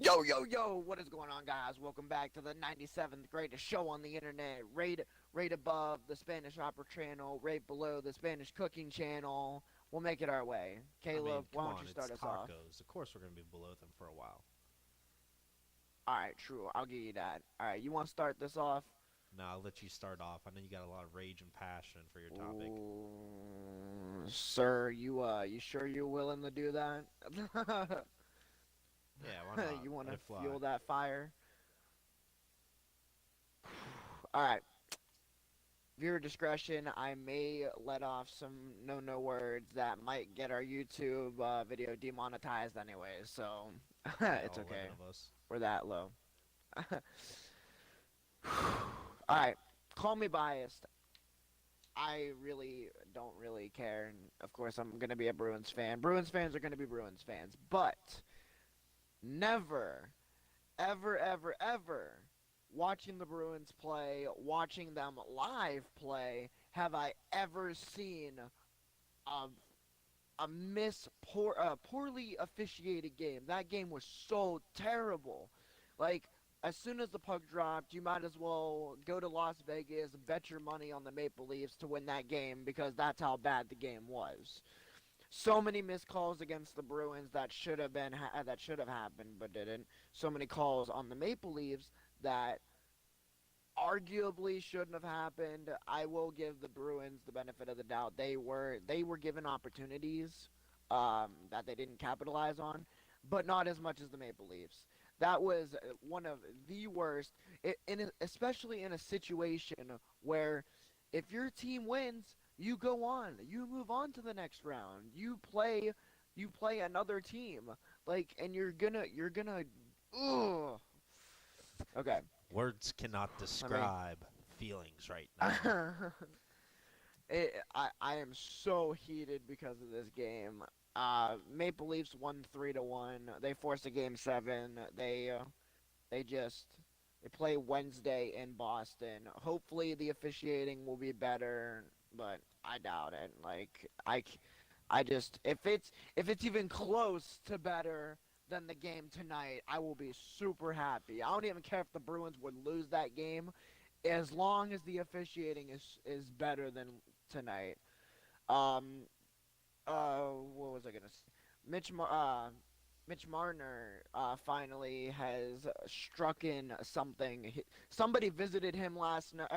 Yo, yo, yo, what is going on, guys? Welcome back to the 97th greatest show on the internet. Right above the Spanish Opera channel, right below the Spanish cooking channel. We'll make it our way. I mean, Caleb, why come don't on, you it's start us off? tacos. Of course we're going to be below them for a while. Alright, true. I'll give you that. Alright, you want to start this off? Now, I'll let you start off. I know you got a lot of rage and passion for your topic. Ooh, sir, you sure you're willing to do that? Yeah, why not? You want Let to it fly. fuel that fire? Alright, viewer discretion. I may let off some no words that might get our YouTube video demonetized anyway, so Yeah, it's all 11 okay. of us. We're that low. Alright, call me biased. I really don't really care, and of course I'm gonna be a Bruins fan. Bruins fans are gonna be Bruins fans, but never, ever, watching the Bruins play, watching them live play, have I ever seen a poorly officiated game. That game was so terrible. Like, as soon as the puck dropped, you might as well go to Las Vegas, bet your money on the Maple Leafs to win that game because that's how bad the game was. So many missed calls against the Bruins that should have happened but didn't. So many calls on the Maple Leafs that arguably shouldn't have happened. I will give the Bruins the benefit of the doubt. They were given opportunities that they didn't capitalize on, but not as much as the Maple Leafs. That was one of the worst, especially in a situation where if your team wins, you go on, you move on to the next round, you play another team, like, and you're gonna, ugh. Okay, Words cannot let me. describe feelings right now. I am so heated because of this game. Maple Leafs won 3-1. They forced a game 7. They play Wednesday in Boston. Hopefully the officiating will be better, but I doubt it. Like I just if it's even close to better than the game tonight, I will be super happy. I don't even care if the Bruins would lose that game as long as the officiating is better than tonight. Um, what was I gonna say? Mitch Mar- uh, Mitch Marner finally has struck in something. Somebody visited him last night,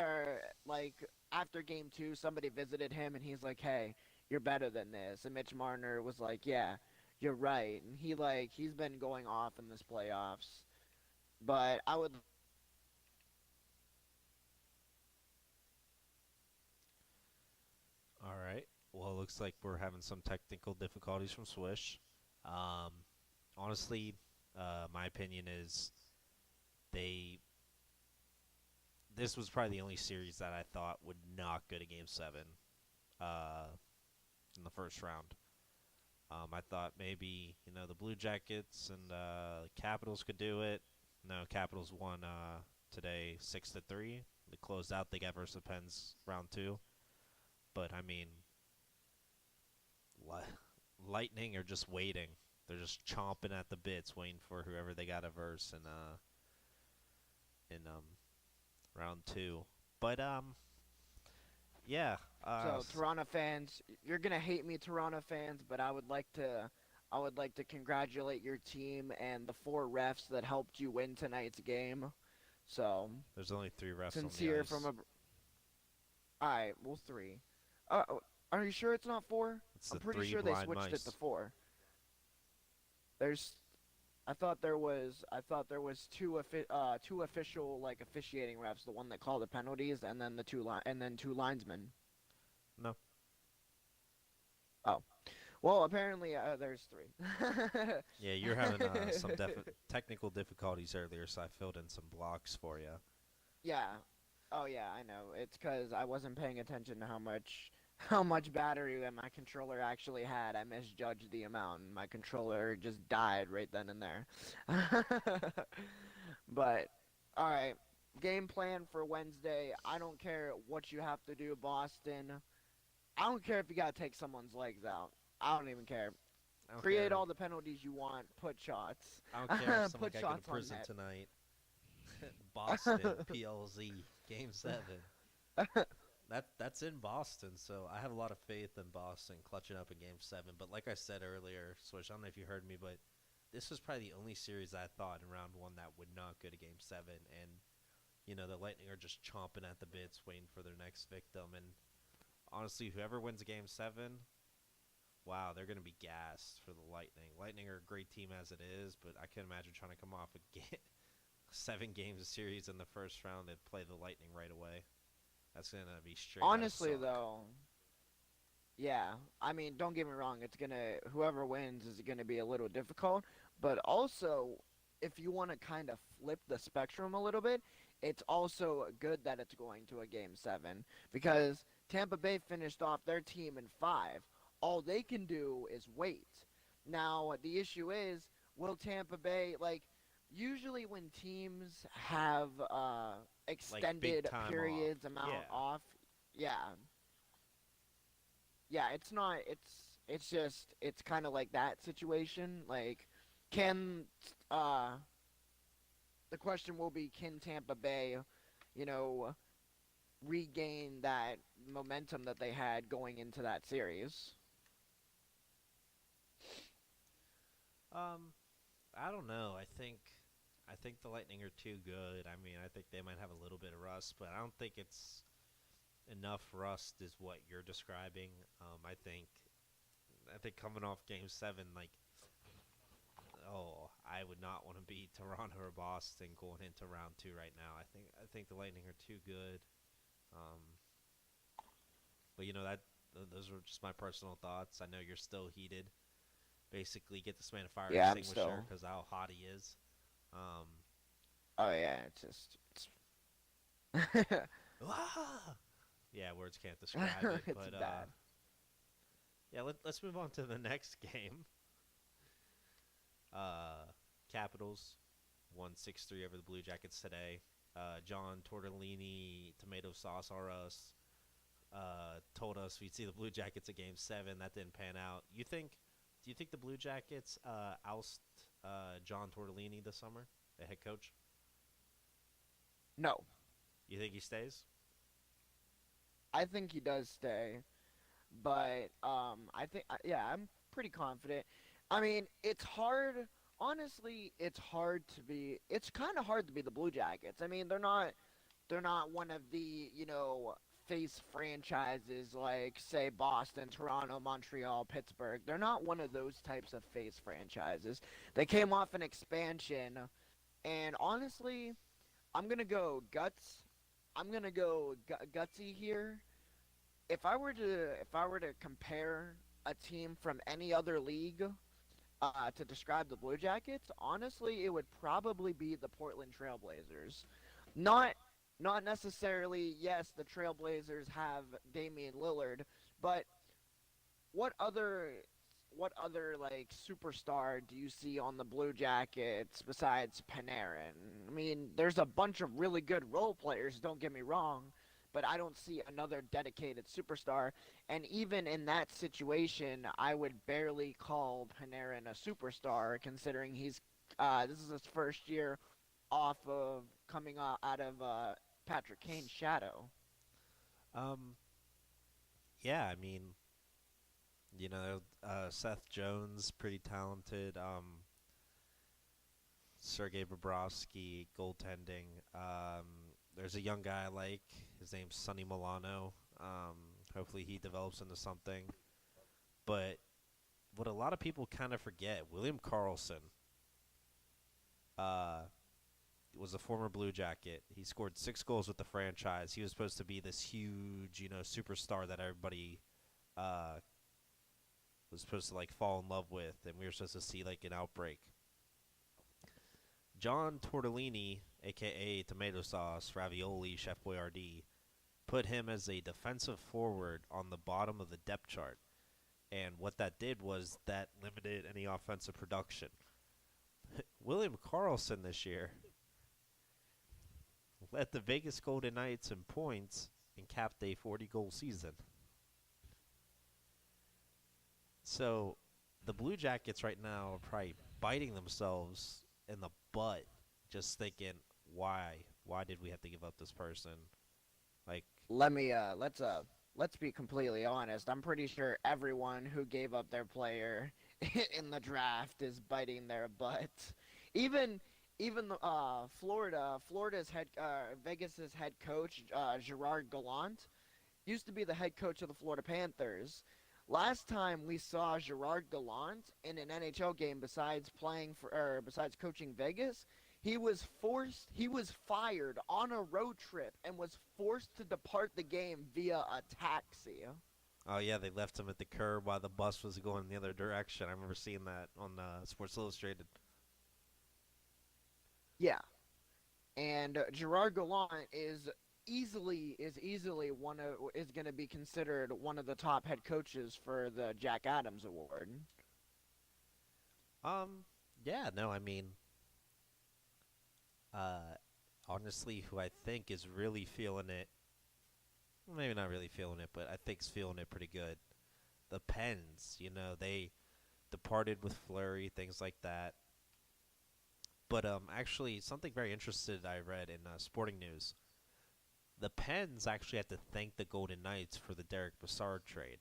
like after game 2. Somebody visited him, and he's like, "Hey, you're better than this." And Mitch Marner was like, "Yeah, you're right." And he's been going off in this playoffs. But I would. All right. Well, it looks like we're having some technical difficulties from Swish. Um, honestly, my opinion is they. This was probably the only series that I thought would not go to Game 7 uh, in the first round. I thought maybe the Blue Jackets and Capitals could do it. No, Capitals won today 6-3. They closed out. They got versus the Pens round 2. But I mean, Lightning are just waiting. They're just chomping at the bits, waiting for whoever they got to verse in round 2. But yeah. So Toronto fans, you're gonna hate me, Toronto fans, but I would like to congratulate your team and the 4 refs that helped you win tonight's game. So There's only 3 refs on the sincere from ice. a. Alright, well, 3. Uh, are you sure it's not 4? It's I'm the pretty three sure they blind switched it to mice. 4. There's. I thought there was two official like officiating refs, the one that called the penalties, and then two linesmen. No. Oh. Well, apparently there's 3. Yeah, you're having some technical difficulties earlier, so I filled in some blocks for you. Yeah. Oh yeah, I know. It's because I wasn't paying attention to how much battery that my controller actually had. I misjudged the amount, and my controller just died right then and there. But all right, game plan for Wednesday. I don't care what you have to do, Boston. I don't care if you gotta take someone's legs out. I don't even care. I don't Create care. all the penalties you want. Put shots. I don't care if someone Put got to go to shots on prison net. tonight. Boston, PLZ, Game 7. That's in Boston, so I have a lot of faith in Boston clutching up in Game 7. But like I said earlier, Swish, I don't know if you heard me, but this was probably the only series I thought in round one that would not go to Game 7. And, the Lightning are just chomping at the bits, waiting for their next victim. And honestly, whoever wins Game 7, wow, they're going to be gassed for the Lightning. Lightning are a great team as it is, but I can't imagine trying to come off a 7 games series in the first round and play the Lightning right away. That's going to be straight out Honestly, suck. though, yeah. I mean, don't get me wrong. Whoever wins is gonna be a little difficult. But also, if you want to kind of flip the spectrum a little bit, it's also good that it's going to a game seven because Tampa Bay finished off their team in five. All they can do is wait. Now, the issue is, will Tampa Bay usually when teams have Like big extended time off. periods amount Yeah. off, yeah, yeah, it's not. It's just it's kind of like that situation. Like, can uh the question will be, can Tampa Bay, you know, regain that momentum that they had going into that series? Um, I don't know. I think the Lightning are too good. I mean, I think they might have a little bit of rust, but I don't think it's enough rust is what you're describing. I think coming off Game 7, like, oh, I would not want to be Toronto or Boston going into round two right now. I think the Lightning are too good. Um, but those were just my personal thoughts. I know you're still heated. Basically, get this man a fire Yeah, I'm extinguisher still. because how hot he is. Um, Oh yeah, it's ah! Yeah, words can't describe it. it's But bad. yeah, let's move on to the next game. Uh, Capitals won 6-3 over the Blue Jackets today. John Tortellini, tomato sauce R us, told us we'd see the Blue Jackets at Game 7. That didn't pan out. Do you think the Blue Jackets oust John Tortellini this summer, the head coach? No, You think he stays? I think he does stay, but I think yeah, I'm pretty confident. I mean, it's hard. Honestly, it's hard to be. It's kind of hard to be the Blue Jackets. I mean, they're not one of the face franchises like say Boston, Toronto, Montreal, Pittsburgh. They're not one of those types of face franchises. They came off an expansion, and honestly, I'm gonna go guts. I'm gonna go gutsy here. If I were to compare a team from any other league to describe the Blue Jackets, honestly, it would probably be the Portland Trailblazers. Not not necessarily. Yes, the Trailblazers have Damian Lillard, but what other what other superstar do you see on the Blue Jackets besides Panarin? I mean, there's a bunch of really good role players, don't get me wrong, but I don't see another dedicated superstar. And even in that situation, I would barely call Panarin a superstar considering this is his first year off of coming out of Patrick Kane's shadow. Um, yeah, I mean, Seth Jones, pretty talented. Sergei Bobrovsky, goaltending. There's a young guy I like. His name's Sonny Milano. Hopefully he develops into something. But what a lot of people kind of forget, William Karlsson uh, was a former Blue Jacket. He scored 6 goals with the franchise. He was supposed to be this huge, superstar that everybody uh, was supposed to like fall in love with, and we were supposed to see like an outbreak. John Tortellini, aka Tomato Sauce, Ravioli, Chef Boyardee, put him as a defensive forward on the bottom of the depth chart. And what that did was that limited any offensive production. William Karlsson this year led the Vegas Golden Knights in points and capped a 40-goal season. So the Blue Jackets right now are probably biting themselves in the butt, just thinking, why did we have to give up this person? Like, Let me let's be completely honest. I'm pretty sure everyone who gave up their player in the draft is biting their butt. Even even Florida's head Vegas's head coach Gerard Gallant used to be the head coach of the Florida Panthers. Last time we saw Gerard Gallant in an NHL game, besides coaching Vegas, he was fired on a road trip and was forced to depart the game via a taxi. oh yeah, they left him at the curb while the bus was going the other direction. I remember seeing that on Sports Illustrated. Yeah, and Gerard Gallant is easily one of is going to be considered one of the top head coaches for the Jack Adams Award. Um, yeah, no, I mean, uh, honestly, who I think is really feeling it, maybe not really feeling it, but I think's feeling it pretty good. The Pens, they departed with Fleury, things like that. But actually, something very interesting I read in Sporting News. The Pens actually had to thank the Golden Knights for the Derek Brassard trade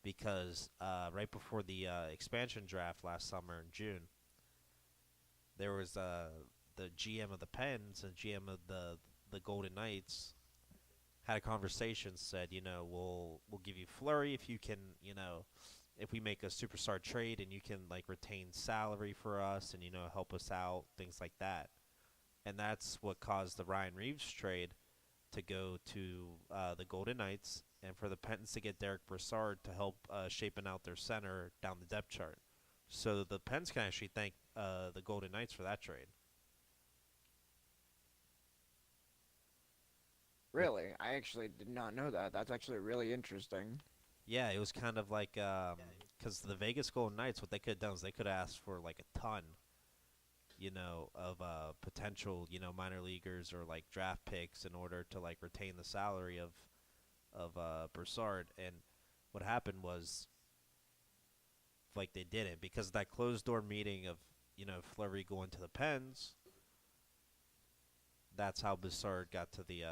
because right before the expansion draft last summer in June, there was the GM of the Pens and GM of the Golden Knights had a conversation. Said, we'll give you Fleury if you can, if we make a superstar trade and you can like retain salary for us and help us out, things like that. And that's what caused the Ryan Reeves trade to go to the Golden Knights and for the Pens to get Derek Brassard to help shaping out their center down the depth chart. So the Pens can actually thank the Golden Knights for that trade. Which, Really, I actually did not know that. That's actually really interesting. yeah, it was kind of like because the Vegas Golden Knights, what they could have done is they could have asked for like a ton, of potential, minor leaguers or like draft picks in order to like retain the salary of Broussard. And what happened was like they didn't because of that closed door meeting of Fleury going to the Pens. That's how Broussard got to the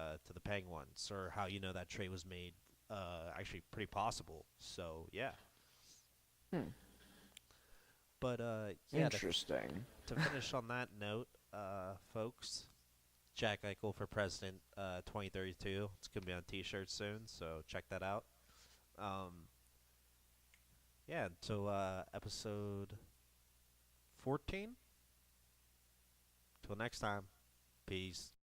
Penguins, or how that trade was made. Actually, pretty possible. So yeah, Hmm. but yeah. Interesting. To finish on that note, folks, Jack Eichel for President 2032. It's going to be on T-shirts soon, so check that out. Um, yeah, until episode 14. Till next time, peace.